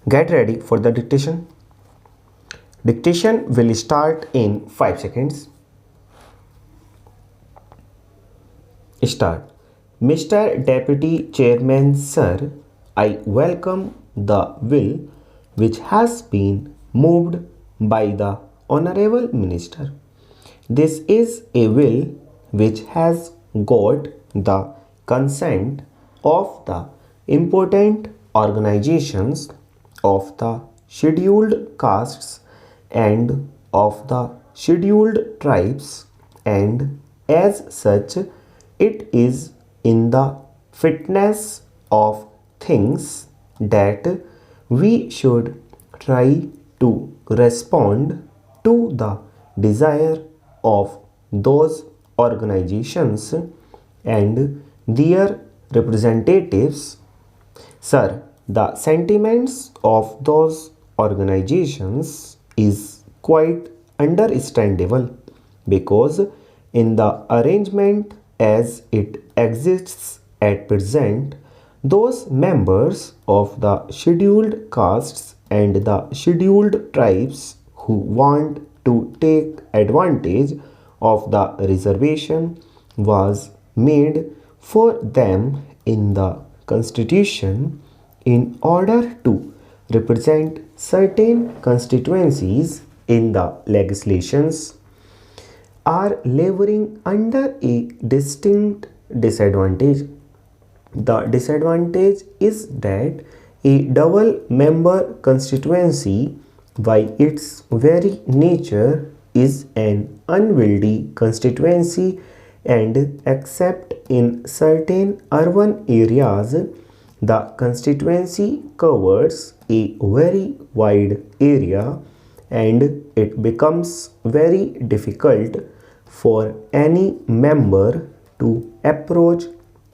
Get ready for the dictation. Dictation will start in 5 seconds. Start. Mr. Deputy Chairman, Sir, I welcome the bill which has been moved by the Honorable Minister. This is a bill which has got the consent of the important organizations of the scheduled castes and of the scheduled tribes, and as such it is in the fitness of things that we should try to respond to the desire of those organizations and their representatives. Sir, the sentiments of those organizations is quite understandable because in the arrangement as it exists at present, those members of the scheduled castes and the scheduled tribes who want to take advantage of the reservation was made for them in the constitution in order to represent certain constituencies in the legislations are laboring under a distinct disadvantage. The disadvantage is that a double member constituency, by its very nature, is an unwieldy constituency, and except in certain urban areas, the constituency covers a very wide area and it becomes very difficult for any member to approach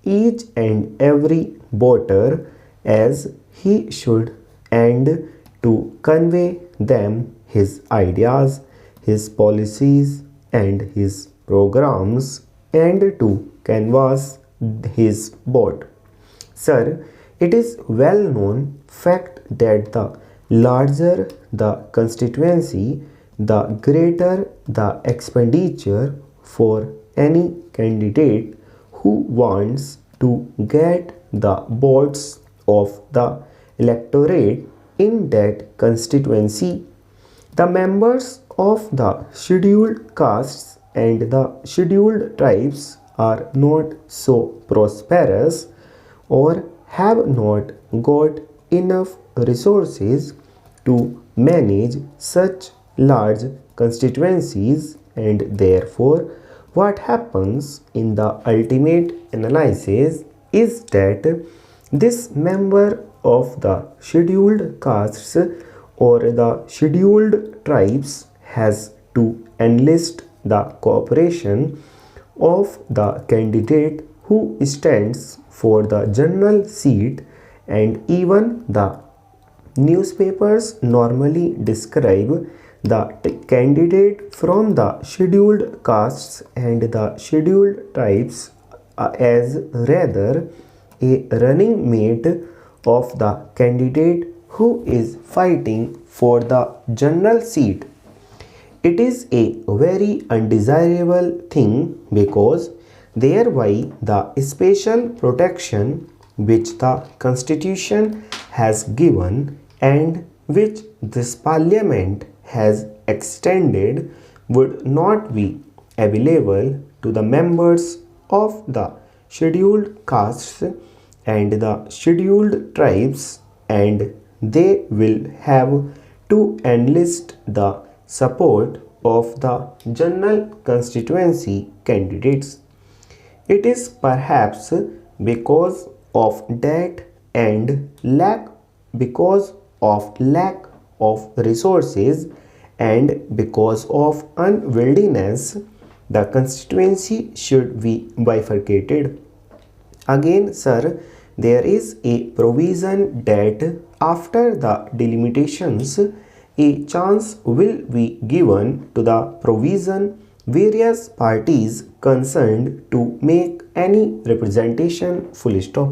each and every voter as he should and to convey them his ideas, his policies and his programs and to canvass his vote. Sir, it is well known fact that the larger the constituency, the greater the expenditure for any candidate who wants to get the votes of the electorate in that constituency. The members of the scheduled castes and the scheduled tribes are not so prosperous or have not got enough resources to manage such large constituencies, and therefore what happens in the ultimate analysis is that this member of the scheduled castes or the scheduled tribes has to enlist the cooperation of the candidate who stands for the general seat, and even the newspapers normally describe the candidate from the scheduled castes and the scheduled tribes as rather a running mate of the candidate who is fighting for the general seat. It is a very undesirable thing because thereby the special protection which the Constitution has given and which this Parliament has extended would not be available to the members of the scheduled castes and the scheduled tribes, and they will have to enlist the support of the general constituency candidates. It is perhaps because of that and because of lack of resources and because of unwieldiness the constituency should be bifurcated. Again, sir, there is a provision that after the delimitations a chance will be given to the provision various parties concerned to make any representation full stop.